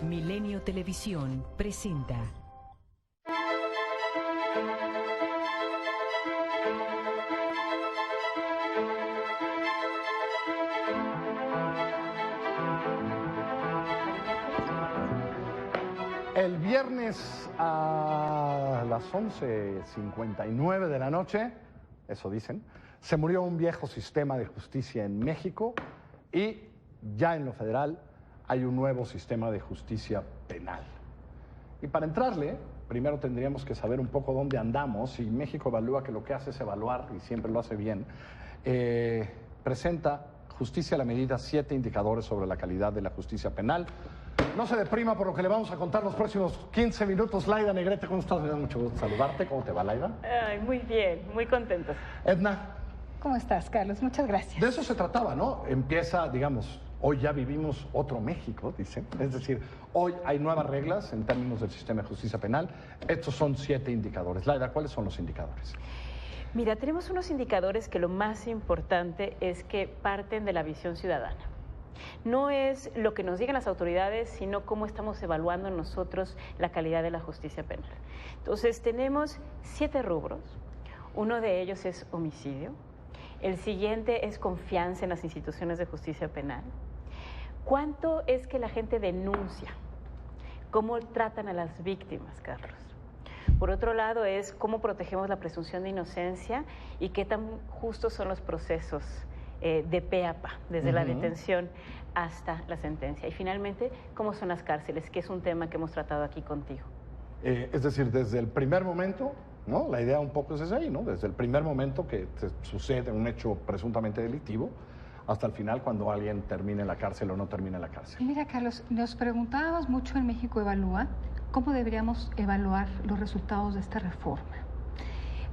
Milenio Televisión presenta. El viernes a las 11:59 de la noche, eso dicen, se murió un viejo sistema de justicia en México y ya en lo federal hay un nuevo sistema de justicia penal. Y para entrarle, primero tendríamos que saber un poco dónde andamos, y México Evalúa, que lo que hace es evaluar, y siempre lo hace bien, presenta Justicia a la Medida 7 indicadores sobre la calidad de la justicia penal. No se deprima por lo que le vamos a contar los próximos 15 minutos. Laida Negrete, ¿cómo estás? Me da mucho gusto saludarte. ¿Cómo te va, Laida? Ay, muy bien, muy contenta. Edna. ¿Cómo estás, Carlos? Muchas gracias. De eso se trataba, ¿no? Empieza, digamos, hoy ya vivimos otro México, dicen. Es decir, hoy hay nuevas reglas en términos del sistema de justicia penal. Estos son 7 indicadores. Laida, ¿cuáles son los indicadores? Mira, tenemos unos indicadores que lo más importante es que parten de la visión ciudadana. No es lo que nos digan las autoridades, sino cómo estamos evaluando nosotros la calidad de la justicia penal. Entonces, tenemos 7 rubros. Uno de ellos es homicidio. El siguiente es confianza en las instituciones de justicia penal. ¿Cuánto es que la gente denuncia? ¿Cómo tratan a las víctimas, Carlos? Por otro lado, es cómo protegemos la presunción de inocencia y qué tan justos son los procesos de pe a pa, desde la detención hasta la sentencia. Y finalmente, cómo son las cárceles, que es un tema que hemos tratado aquí contigo. Es decir, desde el primer momento, ¿no? La idea un poco es esa ahí, ¿no? Desde el primer momento que sucede un hecho presuntamente delictivo hasta el final, cuando alguien termine en la cárcel o no termine en la cárcel. Mira, Carlos, nos preguntábamos mucho en México Evalúa cómo deberíamos evaluar los resultados de esta reforma.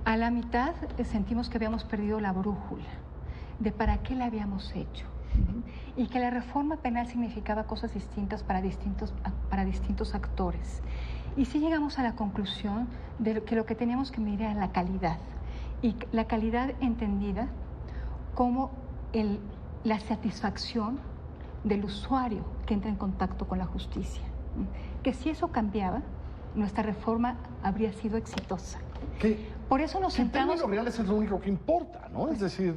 A la mitad sentimos que habíamos perdido la brújula de para qué la habíamos hecho y que la reforma penal significaba cosas distintas para distintos actores. Y sí llegamos a la conclusión de que lo que teníamos que medir era la calidad, y la calidad entendida como la satisfacción del usuario que entra en contacto con la justicia. Que si eso cambiaba, nuestra reforma habría sido exitosa. Por eso nos centramos... En términos reales es lo único que importa, ¿no? Es decir...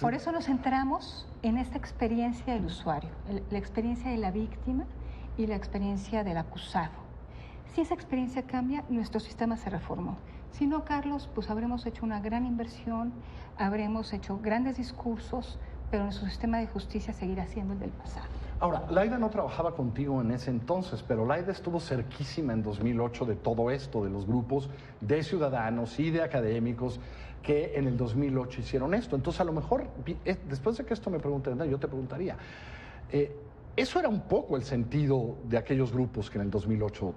Por eso nos centramos en esta experiencia del usuario, la experiencia de la víctima y la experiencia del acusado. Si esa experiencia cambia, nuestro sistema se reformó. Si no, Carlos, pues habremos hecho una gran inversión, habremos hecho grandes discursos, pero nuestro sistema de justicia seguirá siendo el del pasado. Ahora, Laida no trabajaba contigo en ese entonces, pero Laida estuvo cerquísima en 2008 de todo esto, de los grupos de ciudadanos y de académicos que en el 2008 hicieron esto. Entonces, a lo mejor, después de que esto me pregunten, yo te preguntaría, ¿eso era un poco el sentido de aquellos grupos que en el 2008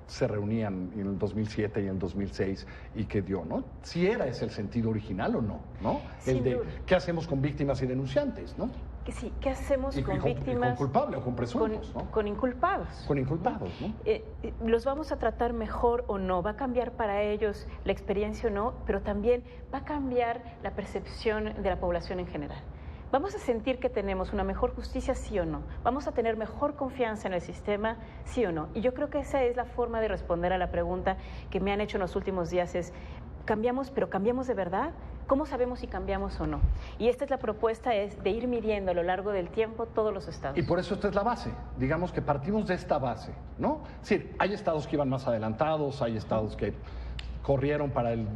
se reunían en el 2007 y en el 2006 y que dio, ¿no? Si era ese el sentido original o no, ¿no? El de qué hacemos con víctimas y denunciantes, ¿no? Sí, ¿qué hacemos con víctimas? Con culpables o con presuntos, ¿no? Con inculpados. Con inculpados, ¿no? ¿Los vamos a tratar mejor o no? ¿Va a cambiar para ellos la experiencia o no? Pero también va a cambiar la percepción de la población en general. ¿Vamos a sentir que tenemos una mejor justicia, sí o no? ¿Vamos a tener mejor confianza en el sistema, sí o no? Y yo creo que esa es la forma de responder a la pregunta que me han hecho en los últimos días, es, ¿cambiamos, pero cambiamos de verdad? ¿Cómo sabemos si cambiamos o no? Y esta es la propuesta, es de ir midiendo a lo largo del tiempo todos los estados. Y por eso esta es la base. Digamos que partimos de esta base, ¿no? Es decir, hay estados que iban más adelantados, hay estados que corrieron para el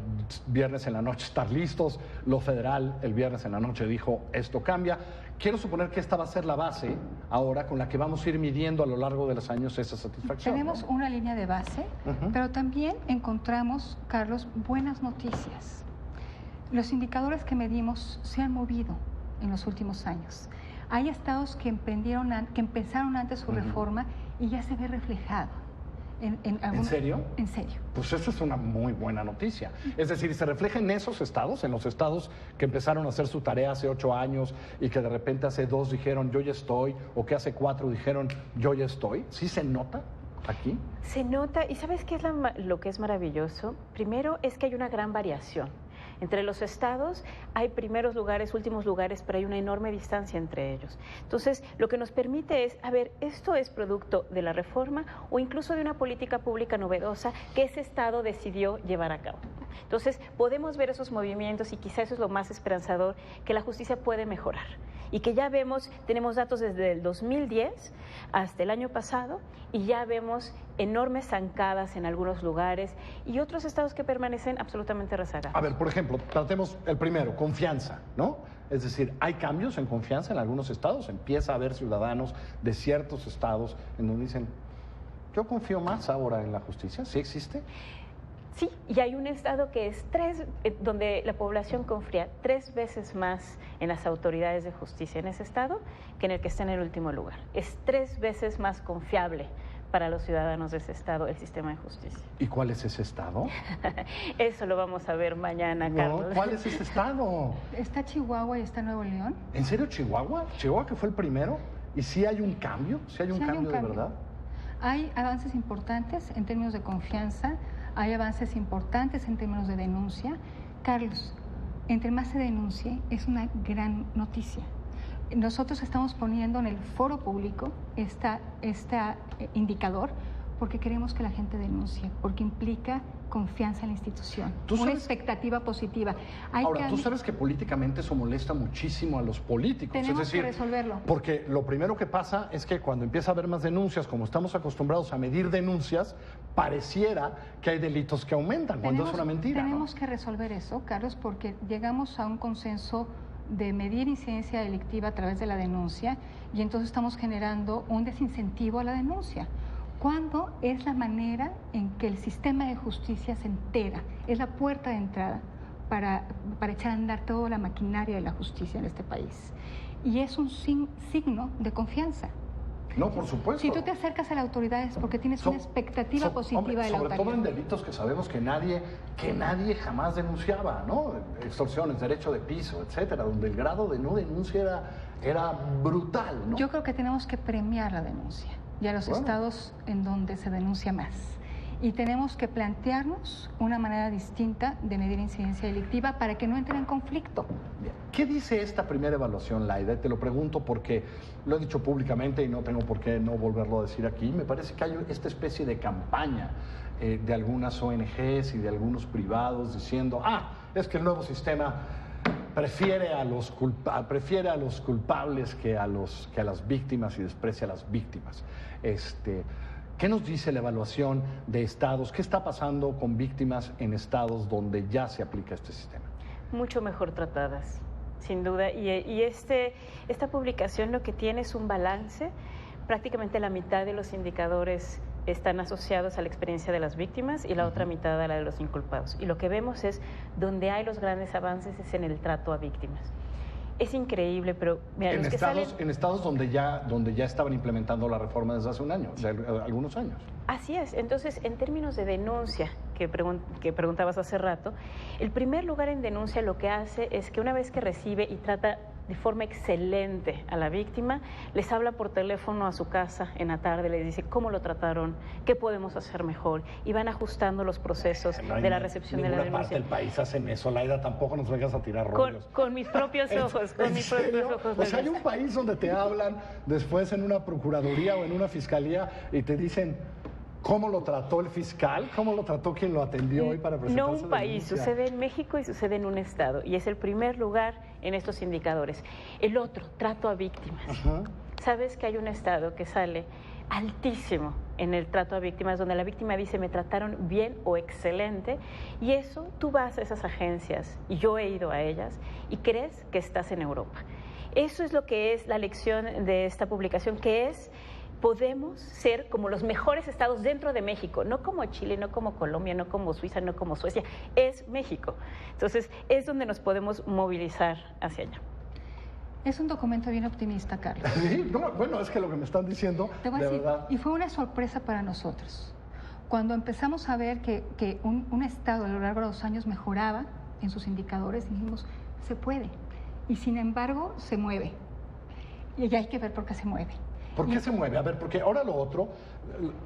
viernes en la noche estar listos. Lo federal el viernes en la noche dijo, esto cambia. Quiero suponer que esta va a ser la base ahora con la que vamos a ir midiendo a lo largo de los años esa satisfacción. Tenemos, ¿no?, una línea de base, pero también encontramos, Carlos, buenas noticias. Los indicadores que medimos se han movido en los últimos años. Hay estados que empezaron antes su reforma y ya se ve reflejado. ¿En serio? En serio. Pues eso es una muy buena noticia. Es decir, se refleja en esos estados, en los estados que empezaron a hacer su tarea hace 8 años y que de repente hace 2 dijeron yo ya estoy, o que hace 4 dijeron yo ya estoy. ¿Sí se nota aquí? Se nota, y ¿sabes qué es lo que es maravilloso? Primero es que hay una gran variación. Entre los estados hay primeros lugares, últimos lugares, pero hay una enorme distancia entre ellos. Entonces, lo que nos permite es, a ver, ¿esto es producto de la reforma o incluso de una política pública novedosa que ese estado decidió llevar a cabo? Entonces, podemos ver esos movimientos y quizá eso es lo más esperanzador, que la justicia puede mejorar y que ya vemos, tenemos datos desde el 2010 hasta el año pasado y ya vemos enormes zancadas en algunos lugares y otros estados que permanecen absolutamente rezagados. A ver, por ejemplo, tratemos el primero, confianza, ¿no? Es decir, ¿hay cambios en confianza en algunos estados? Empieza a haber ciudadanos de ciertos estados en donde dicen, yo confío más ahora en la justicia. ¿Sí existe? Sí, y hay un estado que es donde la población confía 3 veces más en las autoridades de justicia en ese estado que en el que está en el último lugar. Es 3 veces más confiable para los ciudadanos de ese estado el sistema de justicia. ¿Y cuál es ese estado? Eso lo vamos a ver mañana, Carlos. ¿Cuál es ese estado? Está Chihuahua y está Nuevo León. ¿En serio Chihuahua? ¿Chihuahua que fue el primero? ¿Y si hay un cambio? ¿Sí hay un cambio de verdad? Hay avances importantes en términos de confianza. Hay avances importantes en términos de denuncia. Carlos, entre más se denuncie, es una gran noticia. Nosotros estamos poniendo en el foro público este indicador porque queremos que la gente denuncie, porque implica confianza en la institución, una expectativa positiva. Ahora, tú sabes que políticamente eso molesta muchísimo a los políticos. Tenemos es decir, que resolverlo. Porque lo primero que pasa es que cuando empieza a haber más denuncias, como estamos acostumbrados a medir denuncias, pareciera que hay delitos que aumentan, cuando es una mentira. Tenemos que resolver eso, Carlos, porque llegamos a un consenso de medir incidencia delictiva a través de la denuncia y entonces estamos generando un desincentivo a la denuncia. ¿Cuándo es la manera en que el sistema de justicia se entera? Es la puerta de entrada para echar a andar toda la maquinaria de la justicia en este país. Y es un signo de confianza. No, por supuesto. Si tú te acercas a la autoridad es porque tienes una expectativa positiva de la autoridad. Sobre todo en delitos que sabemos que nadie jamás denunciaba, ¿no? Extorsiones, derecho de piso, etcétera, donde el grado de no denuncia era brutal, ¿no? Yo creo que tenemos que premiar la denuncia y a los estados en donde se denuncia más. Y tenemos que plantearnos una manera distinta de medir incidencia delictiva para que no entre en conflicto. Bien. ¿Qué dice esta primera evaluación, Laida? Te lo pregunto porque lo he dicho públicamente y no tengo por qué no volverlo a decir aquí. Me parece que hay esta especie de campaña de algunas ONGs y de algunos privados diciendo, es que el nuevo sistema prefiere a los culpables que a las víctimas y desprecia a las víctimas. ¿Qué nos dice la evaluación de estados? ¿Qué está pasando con víctimas en estados donde ya se aplica este sistema? Mucho mejor tratadas, sin duda. Y esta publicación lo que tiene es un balance. Prácticamente la mitad de los indicadores están asociados a la experiencia de las víctimas y la otra mitad a la de los inculpados. Y lo que vemos es donde hay los grandes avances es en el trato a víctimas. Es increíble, pero mira, en estados donde ya estaban implementando la reforma desde hace algunos años. Así es. Entonces, en términos de denuncia, que preguntabas hace rato, el primer lugar en denuncia lo que hace es que una vez que recibe y trata de forma excelente a la víctima, les habla por teléfono a su casa en la tarde, les dice cómo lo trataron, qué podemos hacer mejor, y van ajustando los procesos de la recepción de la denuncia. En ninguna parte del país hacen eso, Laida, tampoco nos vengas a tirar rollos. Con mis propios ojos, con mis propios ojos. O sea, hay un país donde te hablan después en una procuraduría o en una fiscalía y te dicen cómo lo trató el fiscal, cómo lo trató quien lo atendió hoy para presentarse. No un país, sucede en México y sucede en un estado, y es el primer lugar en estos indicadores. El otro, trato a víctimas. Sabes que hay un estado que sale altísimo en el trato a víctimas, donde la víctima dice me trataron bien o excelente, y eso tú vas a esas agencias, y yo he ido a ellas, y crees que estás en Europa. Eso es lo que es la lección de esta publicación, que es podemos ser como los mejores estados dentro de México, no como Chile, no como Colombia, no como Suiza, no como Suecia, es México. Entonces, es donde nos podemos movilizar hacia allá. Es un documento bien optimista, Carlos. Sí, no, bueno, es que lo que me están diciendo, te voy a decir, verdad. Y fue una sorpresa para nosotros. Cuando empezamos a ver que un estado a lo largo de los años mejoraba en sus indicadores, dijimos, se puede. Y sin embargo, se mueve. Y ya hay que ver por qué se mueve. ¿Por qué se mueve? A ver, porque ahora lo otro...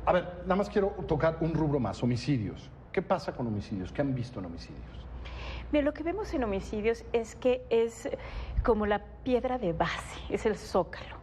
A ver, nada más quiero tocar un rubro más, homicidios. ¿Qué pasa con homicidios? ¿Qué han visto en homicidios? Mira, lo que vemos en homicidios es que es como la piedra de base, es el zócalo.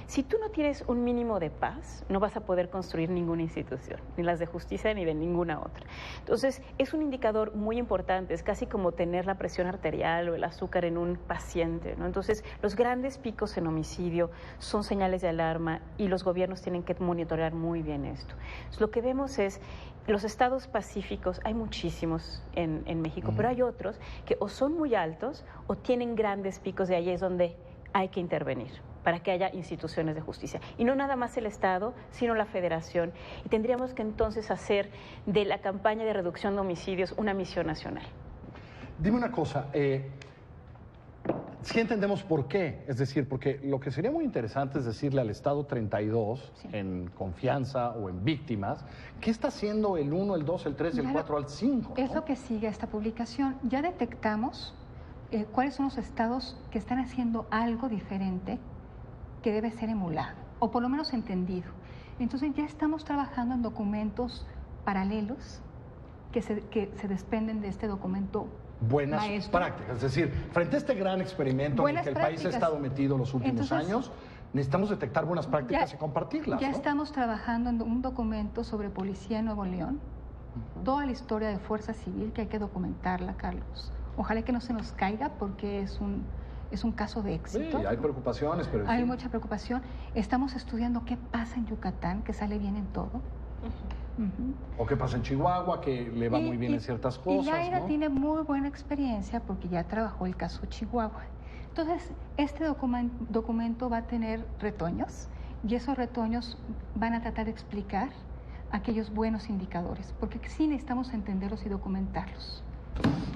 Si tú no tienes un mínimo de paz, no vas a poder construir ninguna institución, ni las de justicia ni de ninguna otra. Entonces, es un indicador muy importante, es casi como tener la presión arterial o el azúcar en un paciente, ¿no? Entonces, los grandes picos en homicidio son señales de alarma y los gobiernos tienen que monitorear muy bien esto. Entonces, lo que vemos es los estados pacíficos, hay muchísimos en México, pero hay otros que o son muy altos o tienen grandes picos, de ahí es donde hay que intervenir para que haya instituciones de justicia. Y no nada más el Estado, sino la Federación. Y tendríamos que entonces hacer de la campaña de reducción de homicidios una misión nacional. Dime una cosa, sí entendemos por qué, es decir, porque lo que sería muy interesante es decirle al Estado 32, sí, en confianza o en víctimas, ¿qué está haciendo el 1, el 2, el 3, el 4 al 5? Es lo que sigue esta publicación. Ya detectamos cuáles son los estados que están haciendo algo diferente que debe ser emulado, o por lo menos entendido. Entonces ya estamos trabajando en documentos paralelos que se desprenden de este documento buenas maestro. Prácticas, es decir, frente a este gran experimento en el que el país ha estado metido los últimos años, necesitamos detectar buenas prácticas y compartirlas. Ya ¿no? estamos trabajando en un documento sobre policía en Nuevo León, toda la historia de Fuerza Civil, que hay que documentarla, Carlos. Ojalá que no se nos caiga porque es un caso de éxito. Sí, hay preocupaciones, pero hay sí, mucha preocupación. Estamos estudiando qué pasa en Yucatán, que sale bien en todo. O qué pasa en Chihuahua, que le va muy bien en ciertas cosas. Y Yaira, ¿no?, tiene muy buena experiencia porque ya trabajó el caso Chihuahua. Entonces, este documento va a tener retoños y esos retoños van a tratar de explicar aquellos buenos indicadores, porque sí necesitamos entenderlos y documentarlos.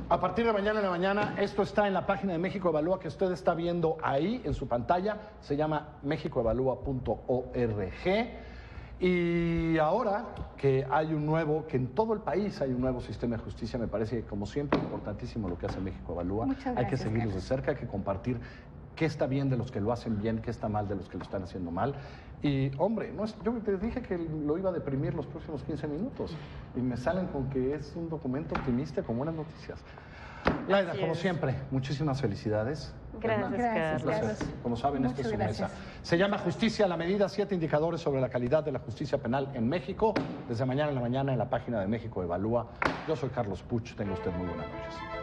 A partir de mañana en la mañana, esto está en la página de México Evalúa que usted está viendo ahí en su pantalla. Se llama mexicoevalúa.org. Y ahora que hay un nuevo, que en todo el país hay un nuevo sistema de justicia, me parece que, como siempre, importantísimo lo que hace México Evalúa. Muchas gracias, hay que seguirlos Carlos. de cerca, hay que compartir qué está bien de los que lo hacen bien, qué está mal de los que lo están haciendo mal. Y, hombre, no es, yo te dije que lo iba a deprimir los próximos 15 minutos y me salen con que es un documento optimista con buenas noticias. Laida, como siempre, muchísimas felicidades. Gracias, Carlos. Como saben, esto es su Muchas mesa. gracias. Se llama Justicia a la Medida, 7 indicadores sobre la calidad de la justicia penal en México. Desde mañana en la mañana en la página de México Evalúa. Yo soy Carlos Puch, tenga usted muy buenas noches.